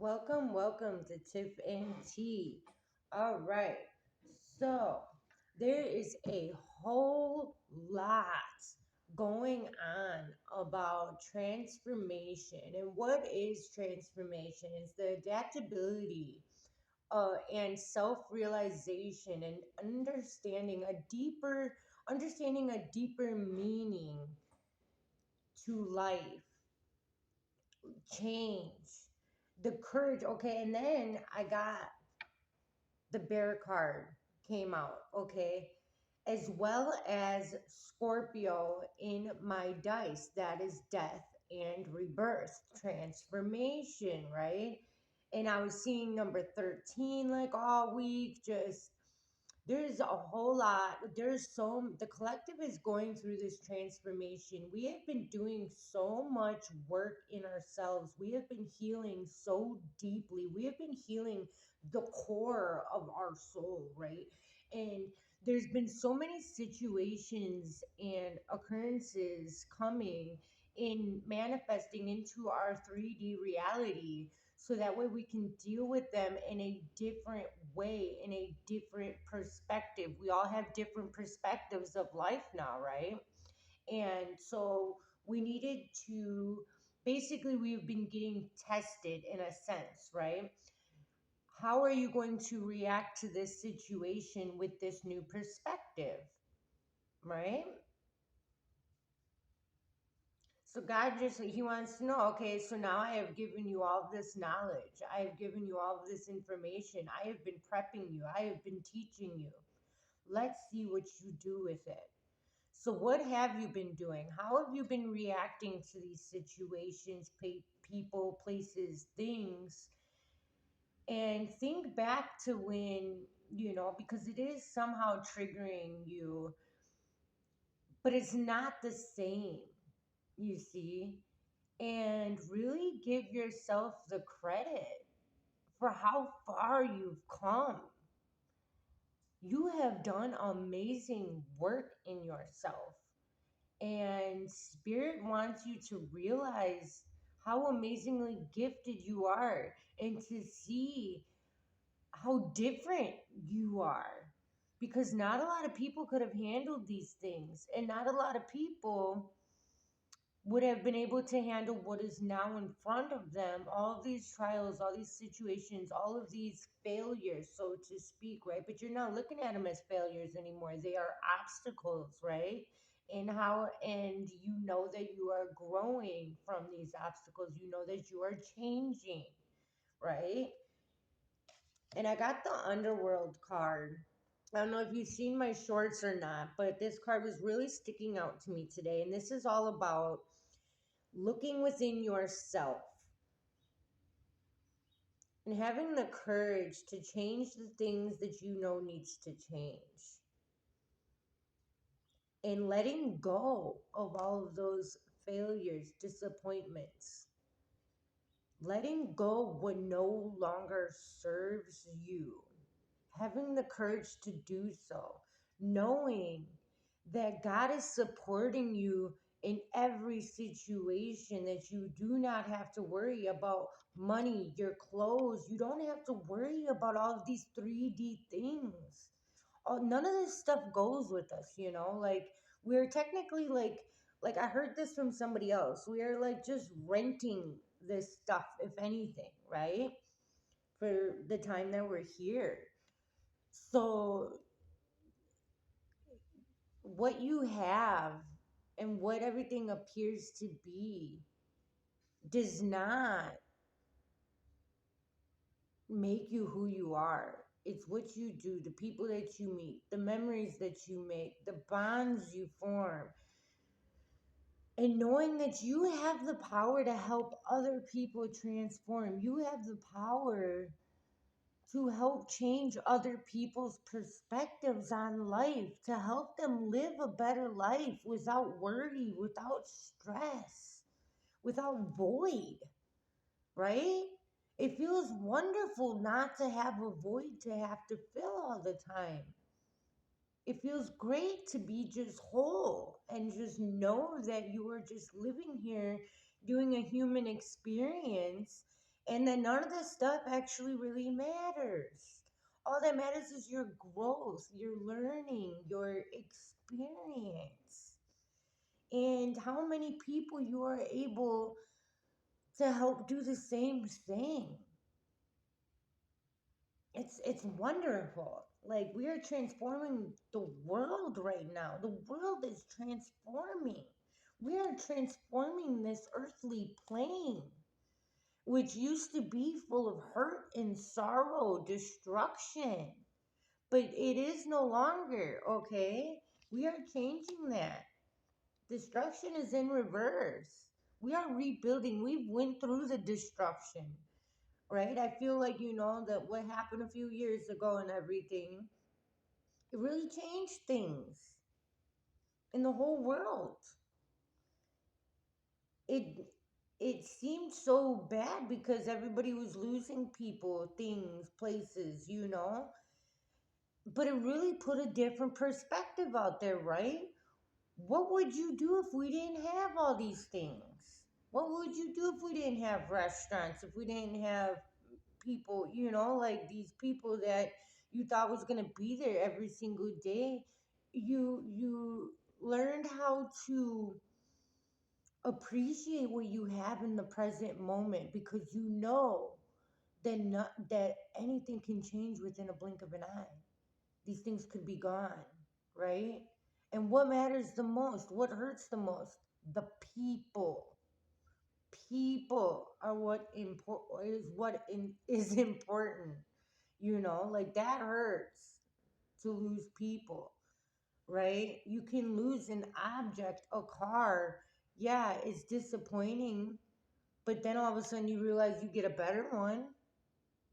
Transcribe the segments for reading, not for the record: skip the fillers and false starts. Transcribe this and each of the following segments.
Welcome to Tiff and T. All right. So, there is a whole lot going on about transformation. And what is transformation? It's the adaptability and self-realization and understanding a deeper meaning to life, change, the courage. Okay, and then I got the bear card came out, okay, as well as Scorpio in my dice. That is death and rebirth, transformation, right? And I was seeing number 13 like all week, just there's a whole lot. The collective is going through this transformation. We have been doing so much work in ourselves. We have been healing so deeply. We have been healing the core of our soul, right? And there's been so many situations and occurrences coming in manifesting into our 3D reality, so that way we can deal with them in a different way, in a different perspective. We all have different perspectives of life now, right? And so we needed to basically, we've been getting tested in a sense, right? How are you going to react to this situation with this new perspective, right? So God just, He wants to know, okay, so now I have given you all this knowledge. I have given you all of this information. I have been prepping you. I have been teaching you. Let's see what you do with it. So, what have you been doing? How have you been reacting to these situations, people, places, things? And think back to when, because it is somehow triggering you, but it's not the same, you see? And really give yourself the credit for how far you've come. You have done amazing work in yourself, and Spirit wants you to realize how amazingly gifted you are and to see how different you are, because not a lot of people could have handled these things, and not a lot of people would have been able to handle what is now in front of them, all of these trials, all these situations, all of these failures, so to speak, right? But you're not looking at them as failures anymore. They are obstacles, right? And you know that you are growing from these obstacles. You know that you are changing, right? And I got the Underworld card. I don't know if you've seen my shorts or not, but this card was really sticking out to me today. And this is all about looking within yourself and having the courage to change the things that you know needs to change, and letting go of all of those failures, disappointments, letting go what no longer serves you, having the courage to do so, knowing that God is supporting you in every situation, that you do not have to worry about money, your clothes. You don't have to worry about all of these 3D things. None of this stuff goes with us, like we're technically like I heard this from somebody else. We are like just renting this stuff, if anything, right? For the time that we're here. So what you have and what everything appears to be does not make you who you are. It's what you do, the people that you meet, the memories that you make, the bonds you form, and knowing that you have the power to help other people transform. You have the power to help change other people's perspectives on life, to help them live a better life without worry, without stress, without void, right? It feels wonderful not to have a void to have to fill all the time. It feels great to be just whole and just know that you are just living here doing a human experience, And then none of this stuff actually really matters. All that matters is your growth, your learning, your experience, and how many people you are able to help do the same thing. It's wonderful. Like, we are transforming the world right now. The world is transforming. We are transforming this earthly plane, which used to be full of hurt and sorrow, destruction. But it is no longer, okay? We are changing that. Destruction is in reverse. We are rebuilding. We went through the destruction, right? I feel like, that what happened a few years ago and everything, it really changed things in the whole world. It it seemed so bad because everybody was losing people, things, places. But it really put a different perspective out there, right? What would you do if we didn't have all these things? What would you do if we didn't have restaurants, if we didn't have people, like these people that you thought was going to be there every single day? You learned how to appreciate what you have in the present moment, because you know that anything can change within a blink of an eye. These things could be gone, right? And what matters the most? What hurts the most? The people. People are is important. Like, that hurts to lose people, right? You can lose an object, a car. Yeah, it's disappointing, but then all of a sudden you realize you get a better one,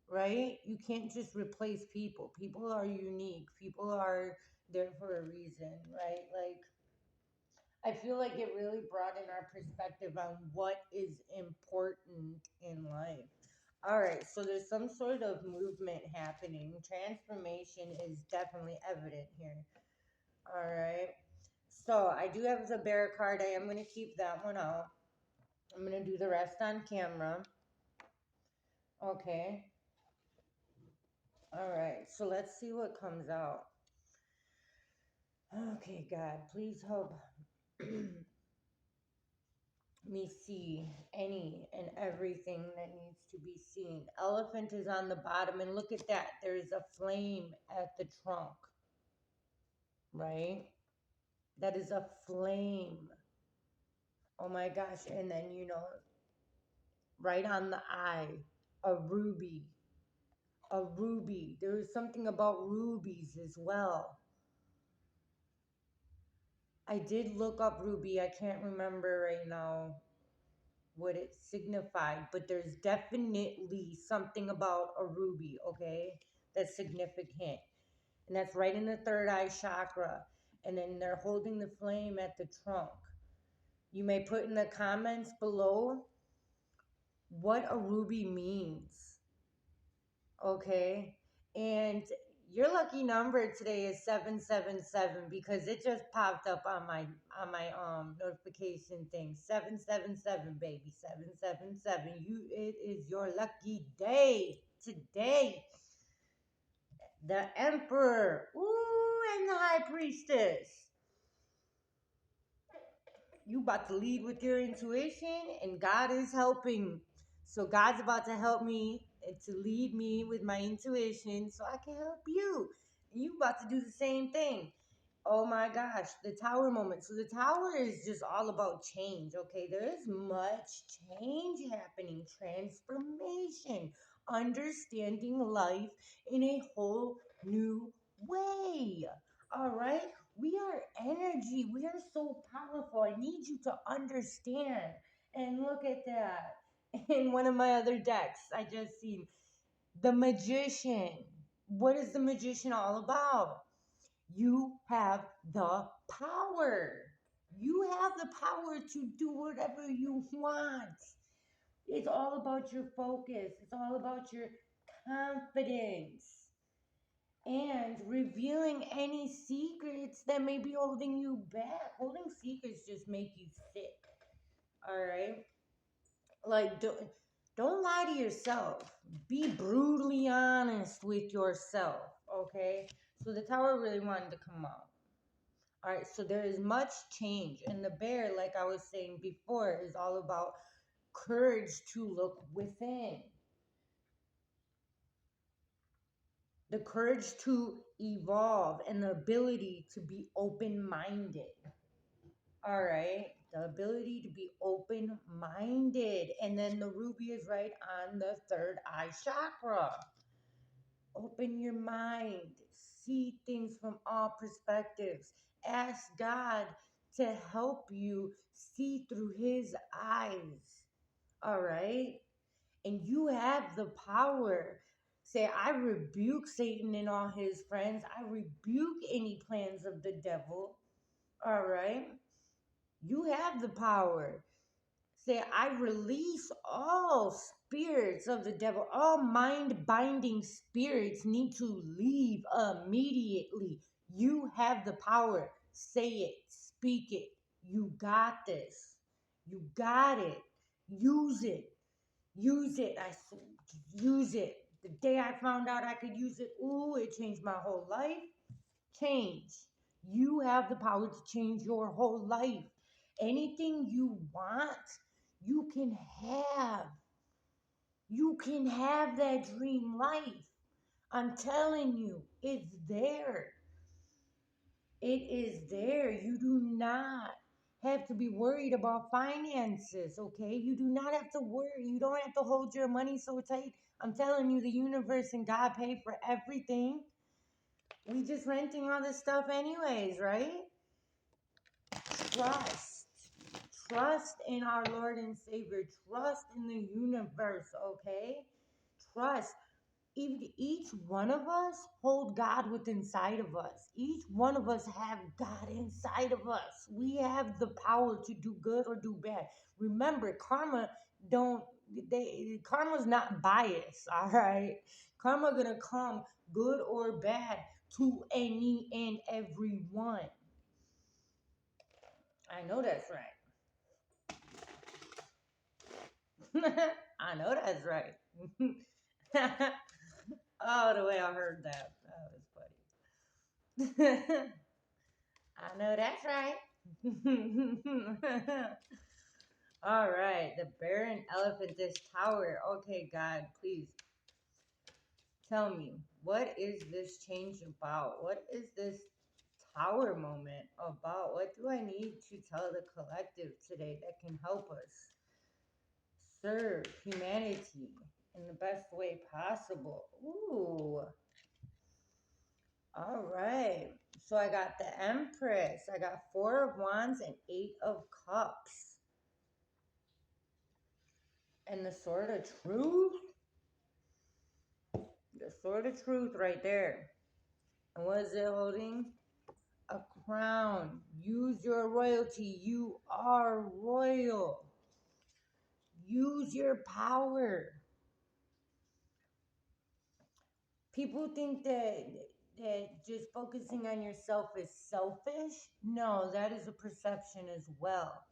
right? You can't just replace people. People are unique. People are there for a reason, right? Like, I feel like it really brought in our perspective on what is important in life. All right, so there's some sort of movement happening. Transformation is definitely evident here. All right. So I do have the bear card. I am going to keep that one out. I'm going to do the rest on camera. Okay. All right. So let's see what comes out. Okay, God, please help me see any and everything that needs to be seen. Elephant is on the bottom, and look at that. There's a flame at the trunk, right? That is a flame. Oh my gosh. And then, right on the eye, a ruby. A ruby. There is something about rubies as well. I did look up ruby. I can't remember right now what it signified, but there's definitely something about a ruby, okay, that's significant. And that's right in the third eye chakra. And then they're holding the flame at the trunk. You may put in the comments below what a ruby means, okay? And your lucky number today is 777, because it just popped up on my notification thing. 777, baby. 777. It is your lucky day today. The Emperor. Ooh, and the High Priestess. You about to lead with your intuition, and God is helping. So God's about to help me and to lead me with my intuition so I can help you. And you about to do the same thing. Oh my gosh, the tower moment. So the tower is just all about change, okay? There is much change happening, transformation, understanding life in a whole new way. All right? We are energy. We are so powerful. I need you to understand. And look at that. In one of my other decks, I just seen the Magician. What is the Magician all about? You have the power. You have the power to do whatever you want. It's all about your focus. It's all about your confidence and revealing any secrets that may be holding you back. Holding secrets just make you sick. All right? Like, Don't lie to yourself. Be brutally honest with yourself, okay? So the tower really wanted to come out. All right, so there is much change. And the bear, like I was saying before, is all about courage to look within, the courage to evolve, and the ability to be open minded. All right, the ability to be open minded. And then the ruby is right on the third eye chakra. Open your mind, see things from all perspectives. Ask God to help you see through His eyes. All right? And you have the power. Say, I rebuke Satan and all his friends. I rebuke any plans of the devil. All right? You have the power. Say, I release all spirits of the devil. All mind binding spirits need to leave immediately. You have the power. Say it, speak it. You got this. You got it. Use it. Use it. Use it. The day I found out I could use it, ooh, it changed my whole life. Change. You have the power to change your whole life. Anything you want, you can have. You can have that dream life. I'm telling you, it's there. It is there. You do not have to be worried about finances, okay? You do not have to worry. You don't have to hold your money so tight. I'm telling you, the universe and God pay for everything. We just renting all this stuff anyways, right? Trust. Trust in our Lord and Savior. Trust in the universe, okay? Trust. Each one of us hold God within inside of us. Each one of us have God inside of us. We have the power to do good or do bad. Remember, don't karma's not biased, all right? Karma gonna come good or bad to any and everyone. I know that's right. I know that's right. Oh, the way I heard that. That was funny. I know that's right. All right, the bear and elephant, this tower. Okay, God, please tell me, what is this change about? What is this tower moment about? What do I need to tell the collective today that can help us serve humanity in the best way possible? Ooh, all right. So I got the Empress, I got Four of Wands and Eight of Cups. And the Sword of Truth. The Sword of Truth right there. And what is it holding? A crown. Use your royalty. You are royal. Use your power. People think that just focusing on yourself is selfish. No, that is a perception as well.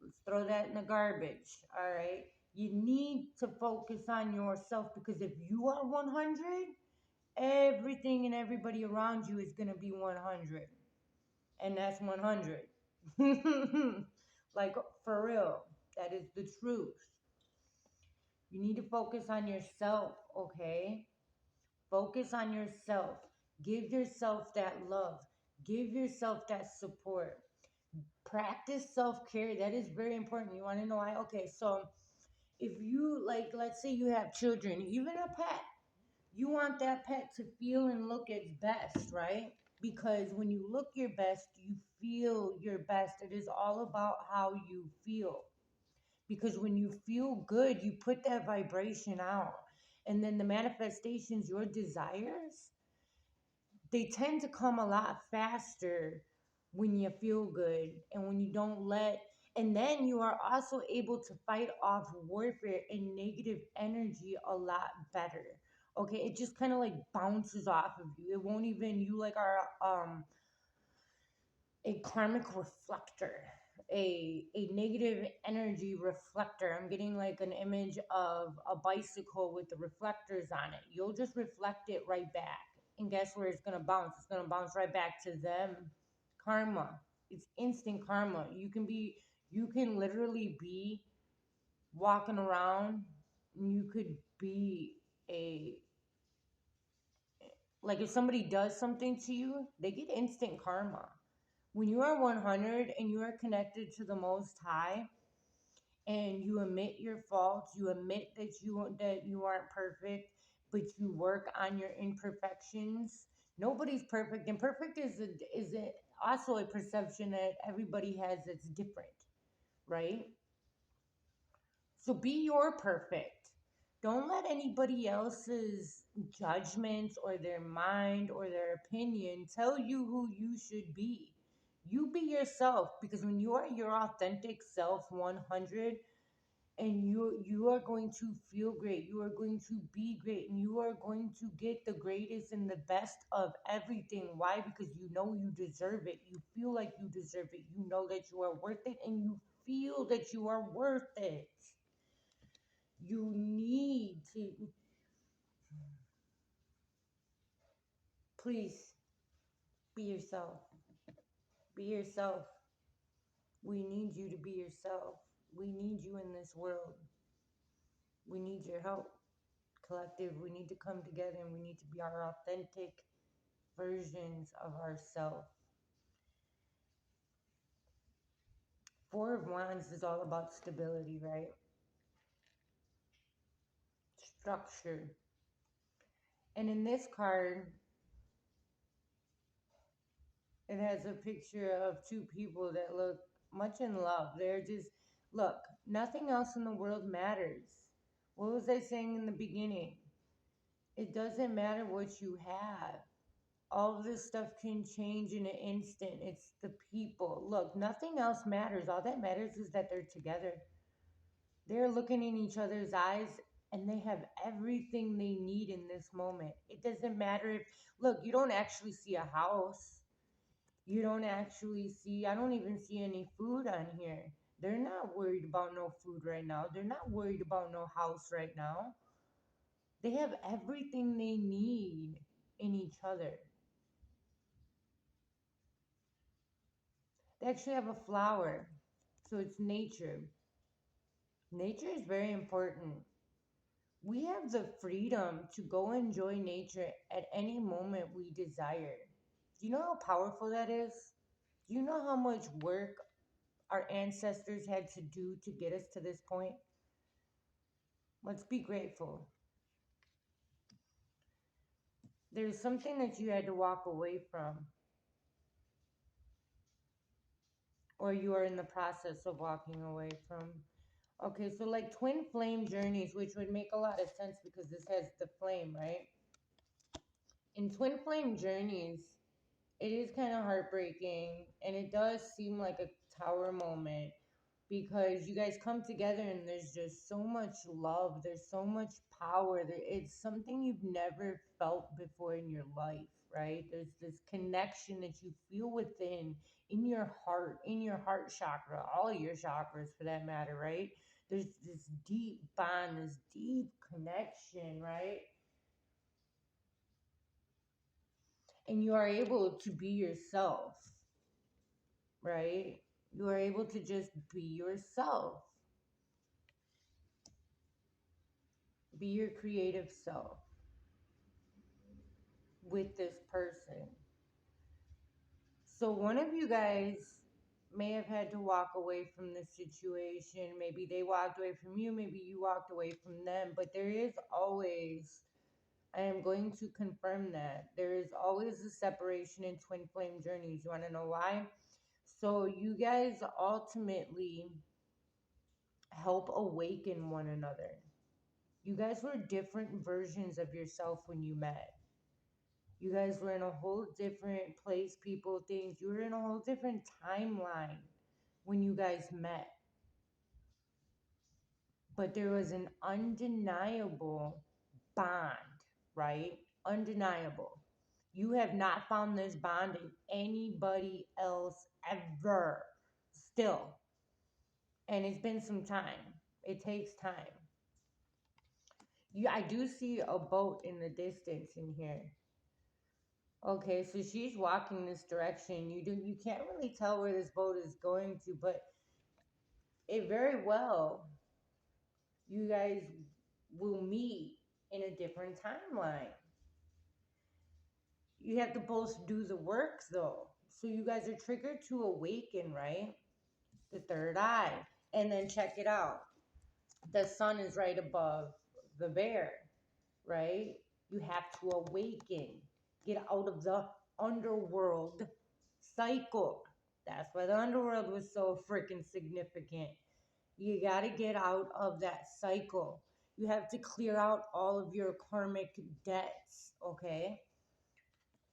Let's throw that in the garbage. All right. You need to focus on yourself, because if you are 100, everything and everybody around you is going to be 100. And that's 100. Like, for real. That is the truth. You need to focus on yourself, okay? Focus on yourself. Give yourself that love. Give yourself that support. Practice self-care. That is very important. You want to know why? Okay, so if you, like, let's say you have children, even a pet, you want that pet to feel and look its best, right? Because when you look your best, you feel your best. It is all about how you feel. Because when you feel good, you put that vibration out. And then the manifestations, your desires, they tend to come a lot faster when you feel good and when you don't let. And then you are also able to fight off warfare and negative energy a lot better. Okay, it just kind of like bounces off of you. It won't even, you like are a karmic reflector. a negative energy reflector. I'm getting like an image of a bicycle with the reflectors on it. You'll just reflect it right back. And guess where it's gonna bounce? It's gonna bounce right back to them. Karma. It's instant karma. You can literally be walking around and you could be a like if somebody does something to you, they get instant karma. When you are 100 and you are connected to the Most High, and you admit your faults, you admit that you aren't perfect, but you work on your imperfections. Nobody's perfect, and perfect also a perception that everybody has that's different, right? So be your perfect. Don't let anybody else's judgments or their mind or their opinion tell you who you should be. You be yourself, because when you are your authentic self 100, and you are going to feel great, you are going to be great, and you are going to get the greatest and the best of everything. Why? Because you know you deserve it. You feel like you deserve it. You know that you are worth it, and you feel that you are worth it. You need to please be yourself. Be yourself. We need you to be yourself. We need you in this world. We need your help. Collective, we need to come together and we need to be our authentic versions of ourselves. Four of Wands is all about stability, right? Structure. And in this card, it has a picture of two people that look much in love. They're just, look, nothing else in the world matters. What was I saying in the beginning? It doesn't matter what you have. All of this stuff can change in an instant. It's the people. Look, nothing else matters. All that matters is that they're together. They're looking in each other's eyes and they have everything they need in this moment. It doesn't matter if, look, you don't actually see a house. You don't actually see, I don't even see any food on here. They're not worried about no food right now. They're not worried about no house right now. They have everything they need in each other. They actually have a flower. So it's nature. Nature is very important. We have the freedom to go enjoy nature at any moment we desire. Do you know how powerful that is? Do you know how much work our ancestors had to do to get us to this point? Let's be grateful. There's something that you had to walk away from, or you are in the process of walking away from. Okay, so like twin flame journeys, which would make a lot of sense because this has the flame, right? In twin flame journeys, it is kind of heartbreaking and it does seem like a tower moment because you guys come together and there's just so much love, there's so much power. It's something you've never felt before in your life, right? There's this connection that you feel within, in your heart chakra, all of your chakras for that matter, right? There's this deep bond, this deep connection, right? And you are able to be yourself, right? You are able to just be yourself, be your creative self with this person. So one of you guys may have had to walk away from the situation. Maybe they walked away from you, maybe you walked away from them, but there is always, I am going to confirm that there is always a separation in twin flame journeys. You want to know why? So you guys ultimately help awaken one another. You guys were different versions of yourself when you met. You guys were in a whole different place, people, things. You were in a whole different timeline when you guys met. But there was an undeniable bond, right? Undeniable. You have not found this bond in anybody else ever. Still. And it's been some time. It takes time. I do see a boat in the distance in here. Okay, so she's walking this direction. You can't really tell where this boat is going to, but it very well you guys will meet in a different timeline. You have to both do the work though. So you guys are triggered to awaken, right? The third eye. And then check it out. The sun is right above the bear, right? You have to awaken. Get out of the underworld cycle. That's why the underworld was so freaking significant. You got to get out of that cycle. You have to clear out all of your karmic debts, okay?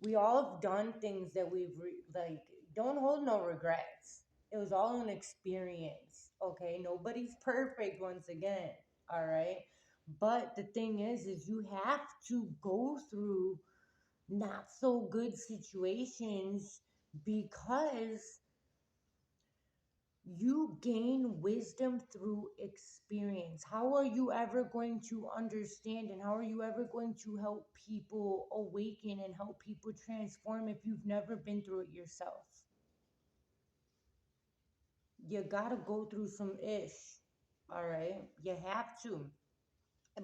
We all have done things that like, don't hold no regrets. It was all an experience, okay? Nobody's perfect once again, all right? But the thing is you have to go through not so good situations because you gain wisdom through experience. How are you ever going to understand and how are you ever going to help people awaken and help people transform if you've never been through it yourself? You gotta go through some ish, all right? You have to.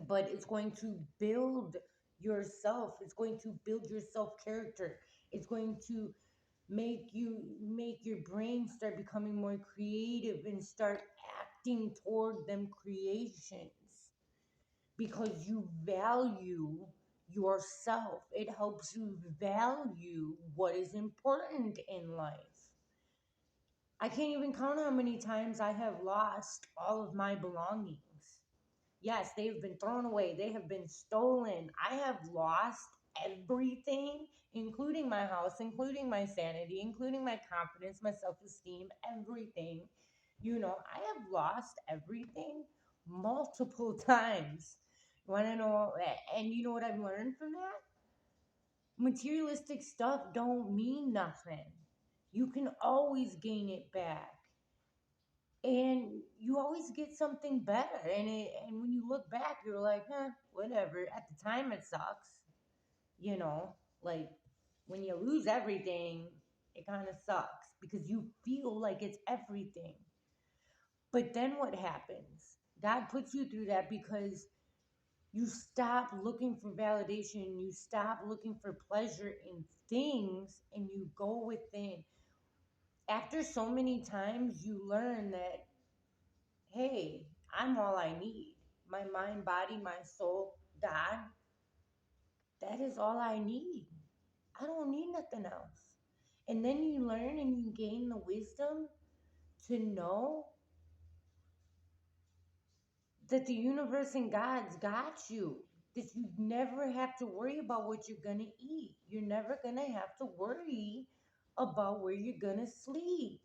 But it's going to build yourself, it's going to build your self character, it's going to make your brain start becoming more creative and start acting toward them creations because you value yourself. It helps you value what is important in life. I can't even count how many times I have lost all of my belongings. Yes, they have been thrown away. They have been stolen. I have lost everything, including my house, including my sanity, including my confidence, my self esteem, everything. I have lost everything multiple times. You want to know? And you know what I've learned from that? Materialistic stuff don't mean nothing. You can always gain it back and you always get something better and when you look back you're like whatever. At the time it sucks, you know like when you lose everything it kind of sucks because you feel like it's everything. But then what happens? God puts you through that because you stop looking for validation, you stop looking for pleasure in things, and you go within. After so many times you learn that, hey, I'm all I need. My mind, body, my soul, God, that is all I need. I don't need nothing else. And then you learn and you gain the wisdom to know that the universe and God's got you. That you never have to worry about what you're going to eat. You're never going to have to worry about where you're going to sleep.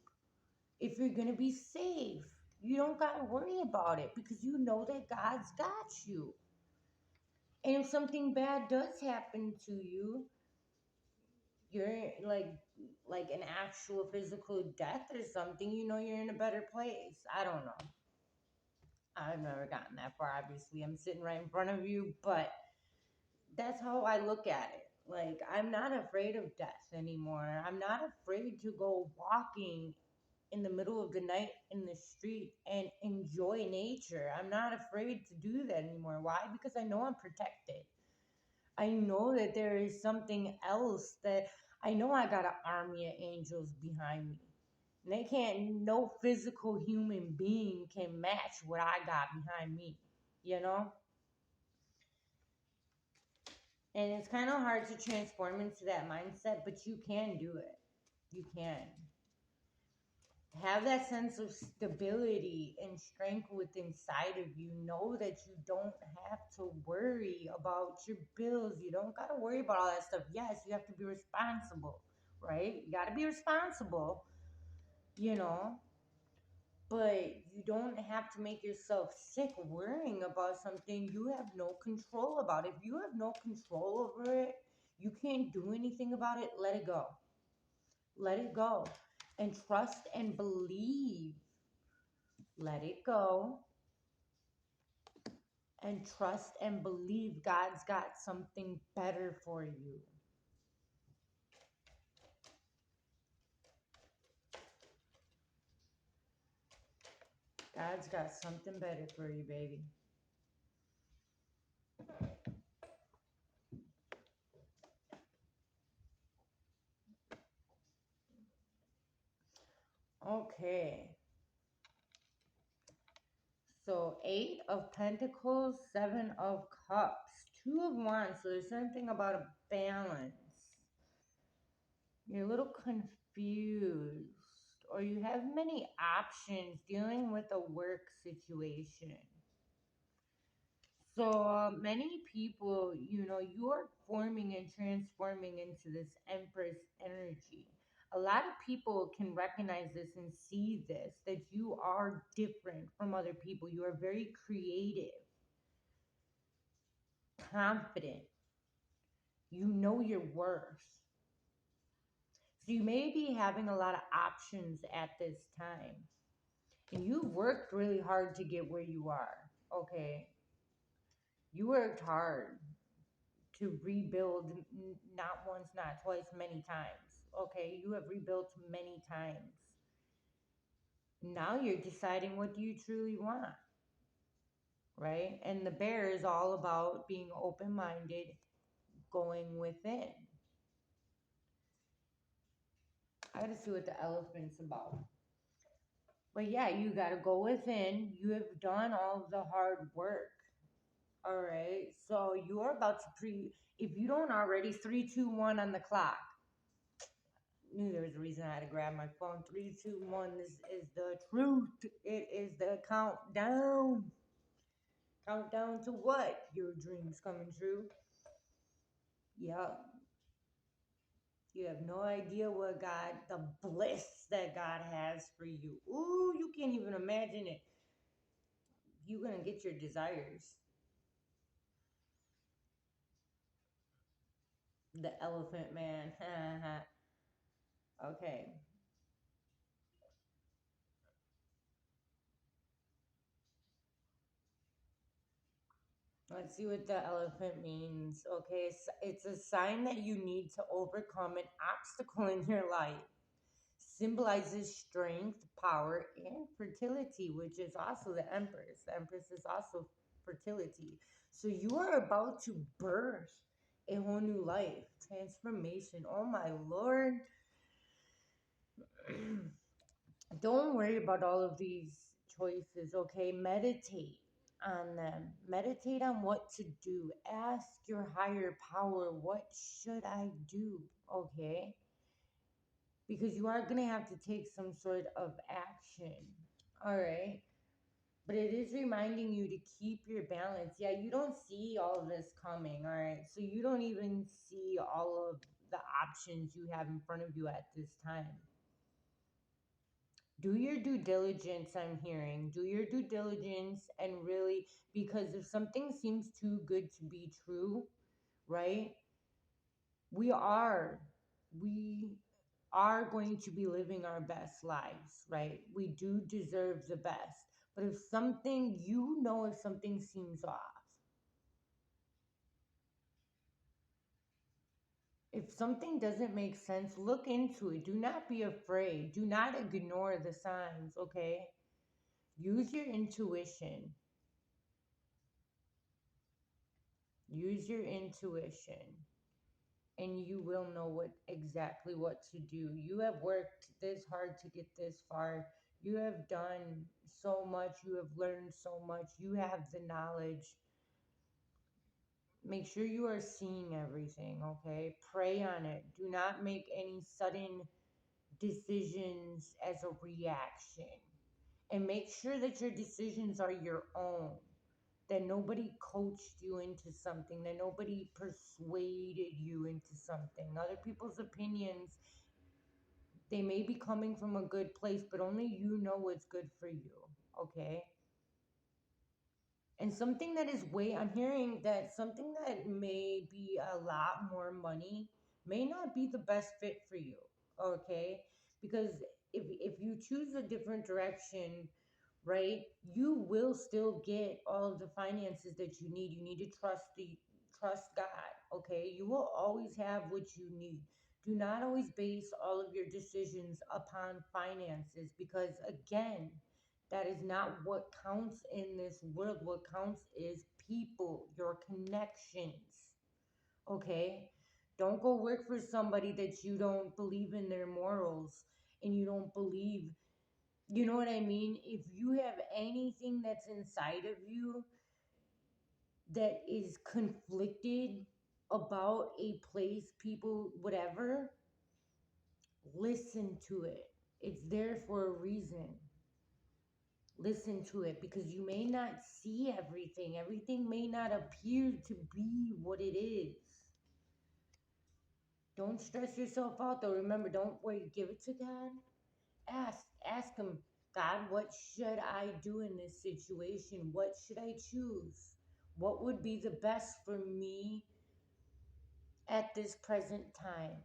If you're going to be safe, you don't got to worry about it because you know that God's got you. And if something bad does happen to you, you're like an actual physical death or something, you're in a better place. I don't know. I've never gotten that far. Obviously, I'm sitting right in front of you, but that's how I look at it. Like, I'm not afraid of death anymore. I'm not afraid to go walking in the middle of the night in the street and enjoy nature. I'm not afraid to do that anymore. Why? Because I know I'm protected. I know that there is something else that I know I got an army of angels behind me. And they can't, no physical human being can match what I got behind me, you know? And it's kind of hard to transform into that mindset, but you can do it. You can. Have that sense of stability and strength within inside of you. Know that you don't have to worry about your bills. You don't got to worry about all that stuff. Yes, you have to be responsible, right? You got to be responsible, you know, but you don't have to make yourself sick worrying about something you have no control about. If you have no control over it, you can't do anything about it, let it go. Let it go. And trust and believe Let it go and trust and believe God's got something better for you. God's got something better for you, baby. Okay. So, Eight of Pentacles, Seven of Cups, Two of Wands. So, there's something about a balance. You're a little confused, or you have many options dealing with a work situation. So many people, you are forming and transforming into this Empress energy. A lot of people can recognize this and see this, that you are different from other people. You are very creative, confident. You know your worth. So you may be having a lot of options at this time. And you've worked really hard to get where you are. Okay. You worked hard to rebuild not once, not twice, many times. Okay, you have rebuilt many times. Now you're deciding what do you truly want, right? And the bear is all about being open-minded, going within. I gotta see what the elephant's about. But yeah, you gotta go within. You have done all the hard work. All right. So you're about to if you don't already, 3, 2, 1 on the clock. Knew there was a reason I had to grab my phone. 3, 2, 1. This is the truth. It is the countdown. Countdown to what? Your dreams coming true. Yep. You have no idea what God, the bliss that God has for you. Ooh, you can't even imagine it. You're going to get your desires. The elephant man. Okay. Let's see what the elephant means. Okay, it's a sign that you need to overcome an obstacle in your life. Symbolizes strength, power, and fertility, which is also the Empress. The Empress is also fertility. So you are about to birth a whole new life, transformation. Oh my Lord. Don't worry about all of these choices, okay? Meditate on them. Meditate on what to do. Ask your higher power, what should I do, okay? Because you are going to have to take some sort of action, all right? But it is reminding you to keep your balance. Yeah, you don't see all of this coming, all right? So you don't even see all of the options you have in front of you at this time. Do your due diligence, I'm hearing. Do your due diligence and really, because if something seems too good to be true, right? We are, we are going to be living our best lives, right? We do deserve the best. But if something, if something seems off, if something doesn't make sense, look into it. Do not be afraid. Do not ignore the signs, okay? Use your intuition. Use your intuition and you will know what to do. You have worked this hard to get this far. You have done so much. You have learned so much. You have the knowledge. Make sure you are seeing everything, okay? Pray on it. Do not make any sudden decisions as a reaction. And make sure that your decisions are your own, that nobody coached you into something, that nobody persuaded you into something. Other people's opinions, they may be coming from a good place, but only you know what's good for you, okay? And something that is I'm hearing that something that may be a lot more money may not be the best fit for you, okay? Because if you choose a different direction, right? You will still get all of the finances that you need. You need to trust God, okay? You will always have what you need. Do not always base all of your decisions upon finances because again, that is not what counts in this world. What counts is people, your connections, okay? Don't go work for somebody that you don't believe in their morals and you don't believe, you know what I mean? If you have anything that's inside of you that is conflicted about a place, people, whatever, listen to it. It's there for a reason. Listen to it because you may not see everything. Everything may not appear to be what it is. Don't stress yourself out though. Remember, don't wait, give it to God. Ask him, God, what should I do in this situation? What should I choose? What would be the best for me at this present time?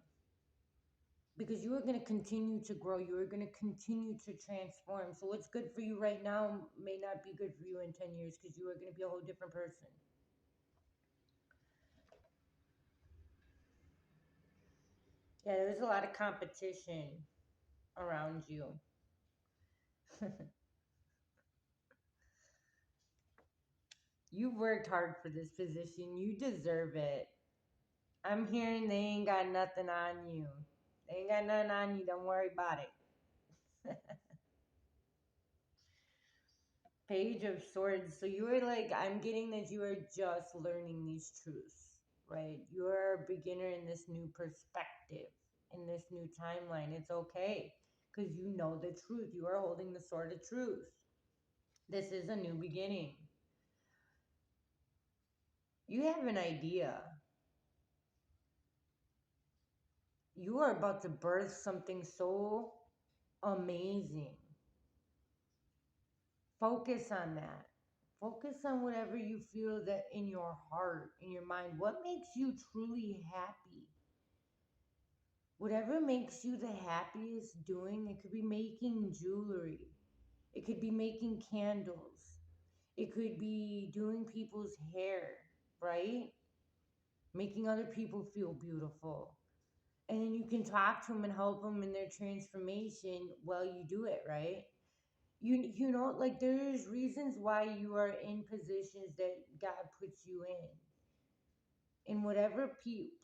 Because you are going to continue to grow. You are going to continue to transform. So what's good for you right now may not be good for you in 10 years because you are going to be a whole different person. Yeah, there's a lot of competition around you. You've worked hard for this position. You deserve it. I'm hearing they ain't got nothing on you. They ain't got nothing on you. Don't worry about it. Page of Swords. So you are like, I'm getting that you are just learning these truths, right? You are a beginner in this new perspective, in this new timeline. It's okay because you know the truth. You are holding the sword of truth. This is a new beginning. You have an idea. You are about to birth something so amazing. Focus on that. Focus on whatever you feel that in your heart, in your mind. What makes you truly happy? Whatever makes you the happiest doing, it could be making jewelry. It could be making candles. It could be doing people's hair, right? Making other people feel beautiful. And then you can talk to them and help them in their transformation while you do it, right? You know, like there's reasons why you are in positions that God puts you in whatever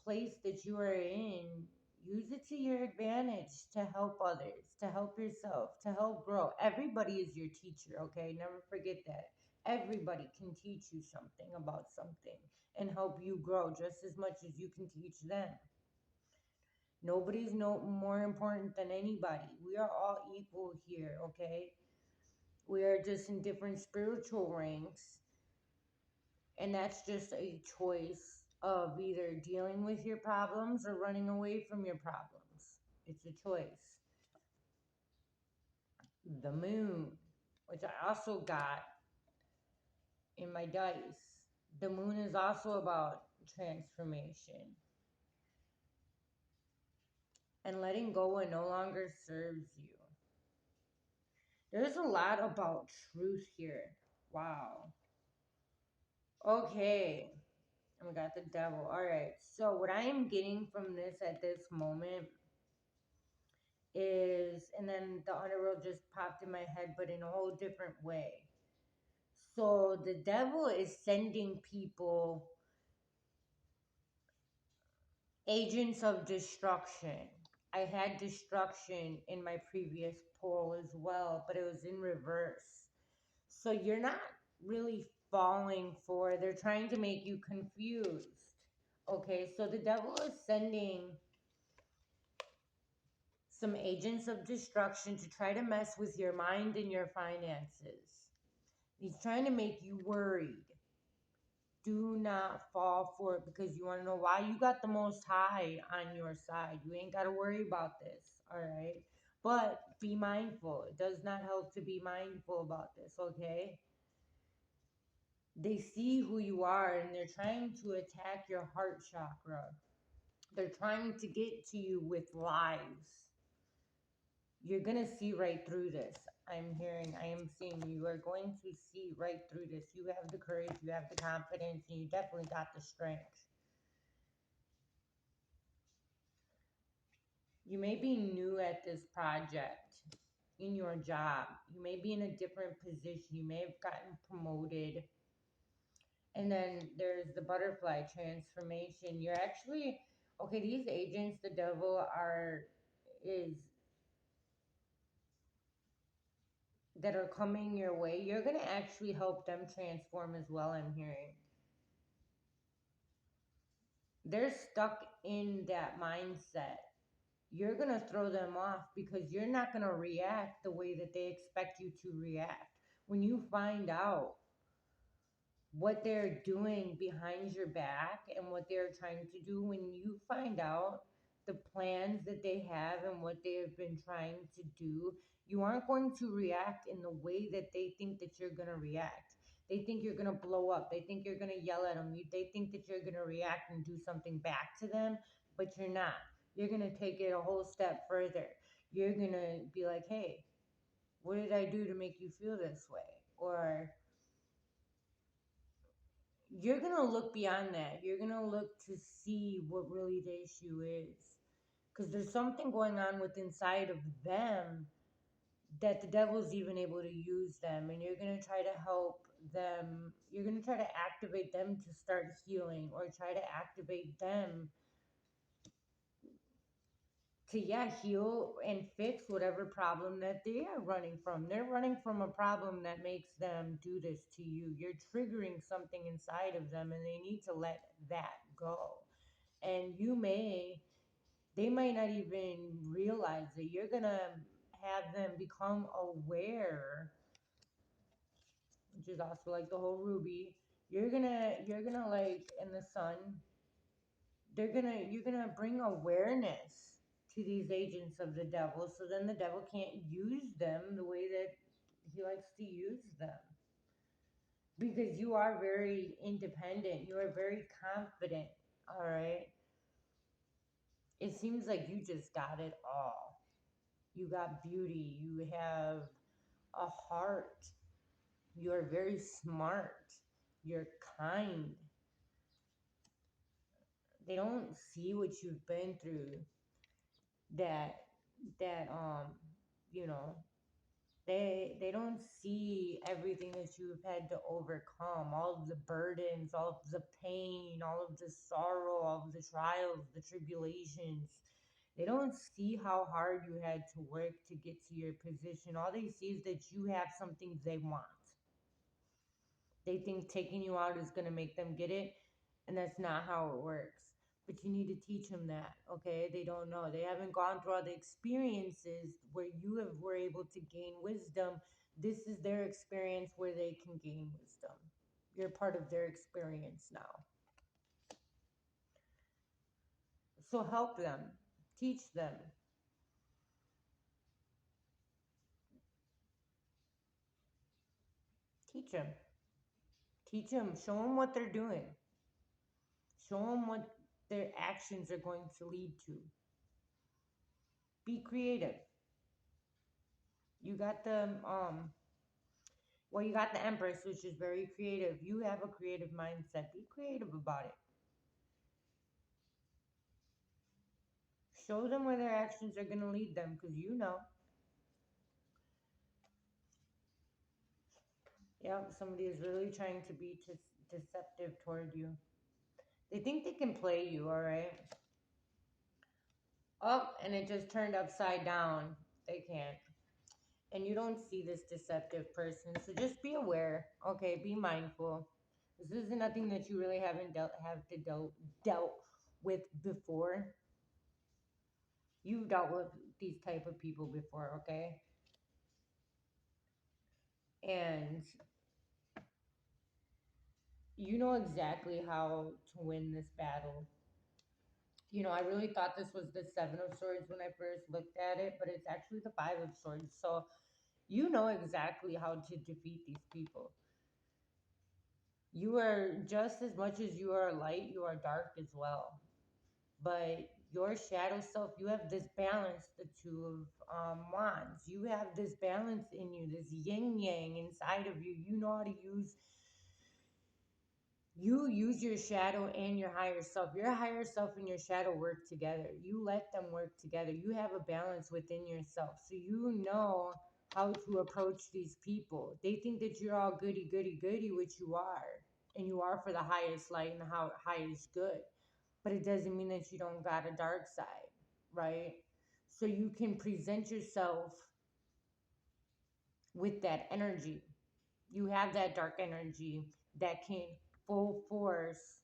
place that you are in. Use it to your advantage to help others, to help yourself, to help grow. Everybody is your teacher, okay? Never forget that. Everybody can teach you something about something and help you grow just as much as you can teach them. Nobody's no more important than anybody. We are all equal here, okay? We are just in different spiritual ranks, and that's just a choice of either dealing with your problems or running away from your problems. It's a choice. The moon, which I also got in my dice. The moon is also about transformation and letting go what no longer serves you. There's a lot about truth here. Wow. Okay. And we got the devil. All right. So what I am getting from this at this moment is, and then the underworld just popped in my head, but in a whole different way. So the devil is sending people agents of destruction. I had destruction in my previous poll as well, but it was in reverse. So you're not really falling for, they're trying to make you confused. Okay, so the devil is sending some agents of destruction to try to mess with your mind and your finances. He's trying to make you worried. Do not fall for it because you want to know why. You got the Most High on your side. You ain't got to worry about this, all right? But be mindful. It does not help to be mindful about this, okay? They see who you are and they're trying to attack your heart chakra. They're trying to get to you with lies. You're going to see right through this. I'm hearing, I am seeing you are going to see right through this. You have the courage, you have the confidence, and you definitely got the strength. You may be new at this project in your job. You may be in a different position. You may have gotten promoted. And then there's the butterfly transformation. You're actually, okay, these agents, the devil is that are coming your way. You're going to actually help them transform as well, I'm hearing. They're stuck in that mindset. You're going to throw them off because you're not going to react the way that they expect you to react. When you find out what they're doing behind your back and what they're trying to do, when you find out the plans that they have and what they have been trying to do, you aren't going to react in the way that they think that you're going to react. They think you're going to blow up. They think you're going to yell at them. They think that you're going to react and do something back to them, but you're not. You're going to take it a whole step further. You're going to be like, hey, what did I do to make you feel this way? Or you're going to look beyond that. You're going to look to see what really the issue is. Because there's something going on with inside of them that the devil's even able to use them. And you're going to try to help them. You're going to try to activate them to start healing, or try to activate them to, yeah, heal and fix whatever problem that they are running from. They're running from a problem that makes them do this to you. You're triggering something inside of them, and they need to let that go. And they might not even realize it. You're gonna have them become aware, which is also like the whole Ruby. You're gonna like in the sun, you're gonna bring awareness to these agents of the devil, so then the devil can't use them the way that he likes to use them. Because you are very independent, you are very confident, all right? It seems like you just got it all. You got beauty, you have a heart, you're very smart, you're kind. They don't see what you've been through, that that you know, they don't see everything that you've had to overcome, all of the burdens, all of the pain, all of the sorrow, all of the trials, the tribulations. They don't see how hard you had to work to get to your position. All they see is that you have something they want. They think taking you out is going to make them get it, and that's not how it works. But you need to teach them that, okay? They don't know. They haven't gone through all the experiences where were able to gain wisdom. This is their experience where they can gain wisdom. You're part of their experience now. So help them, teach them, teach them, teach them, show them what they're doing, show them what their actions are going to lead to. Be creative. You got you got the Empress, which is very creative. You have a creative mindset. Be creative about it. Show them where their actions are going to lead them, because you know. Yep, somebody is really trying to be deceptive toward you. They think they can play you, all right? Oh, and it just turned upside down. They can't. And you don't see this deceptive person. So just be aware. Okay, be mindful. This isn't nothing that you really haven't dealt with before. You've dealt with these type of people before, okay? And you know exactly how to win this battle. You know, I really thought this was the Seven of Swords when I first looked at it, but it's actually the Five of Swords. So you know exactly how to defeat these people. You are just as much as you are light, you are dark as well. But your shadow self, you have this balance, the two of wands. You have this balance in you, this yin yang inside of you. You know how to use your shadow and your higher self. Your higher self and your shadow work together. You let them work together. You have a balance within yourself. So you know how to approach these people. They think that you're all goody, goody, goody, which you are. And you are for the highest light and the highest good. But it doesn't mean that you don't got a dark side, right? So you can present yourself with that energy. You have that dark energy that can full force,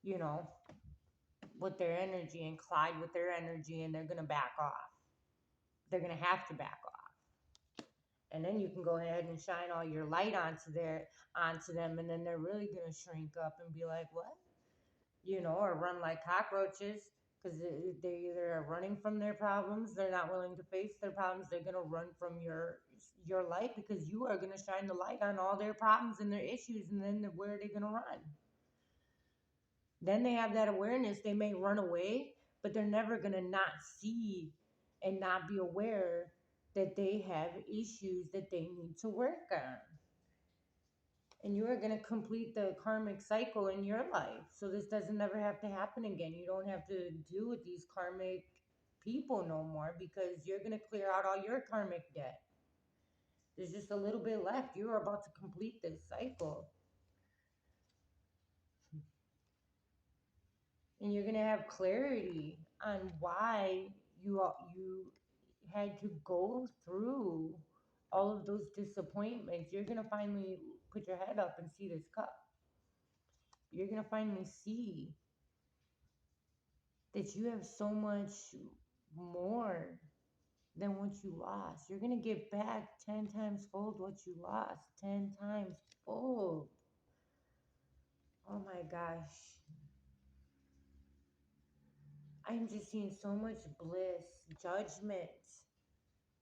you know, with their energy and collide with their energy, and they're going to back off. They're going to have to back off. And then you can go ahead and shine all your light onto them, and then they're really going to shrink up and be like, what? Or run like cockroaches, because they either are running from their problems, they're not willing to face their problems, they're going to run from your light, because you are going to shine the light on all their problems and their issues, and then where are they going to run? Then they have that awareness. They may run away, but they're never going to not see and not be aware that they have issues that they need to work on. And you are going to complete the karmic cycle in your life. So this doesn't never have to happen again. You don't have to deal with these karmic people no more, because you're going to clear out all your karmic debt. There's just a little bit left. You are about to complete this cycle. And you're going to have clarity on why you had to go through all of those disappointments. You're going to finally put your head up and see this cup. You're going to finally see that you have so much more than what you lost. You're going to get back 10 times fold what you lost. 10 times fold. Oh my gosh. I'm just seeing so much bliss. Judgment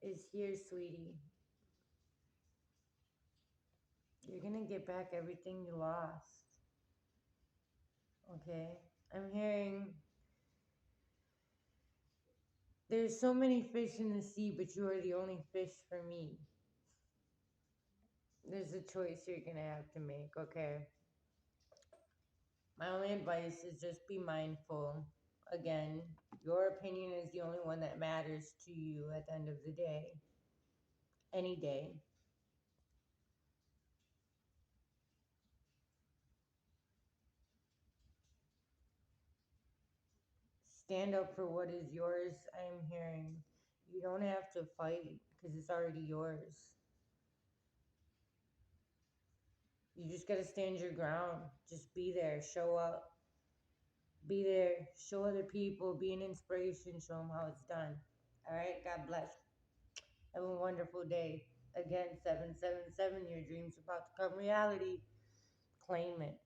is here, sweetie. You're going to get back everything you lost. Okay? I'm hearing there's so many fish in the sea, but you are the only fish for me. There's a choice you're going to have to make, okay? My only advice is just be mindful. Again, your opinion is the only one that matters to you at the end of the day. Any day. Stand up for what is yours, I'm hearing. You don't have to fight because it's already yours. You just got to stand your ground. Just be there. Show up. Be there. Show other people. Be an inspiration. Show them how it's done. All right? God bless. Have a wonderful day. Again, 777, your dreams about to come reality. Claim it.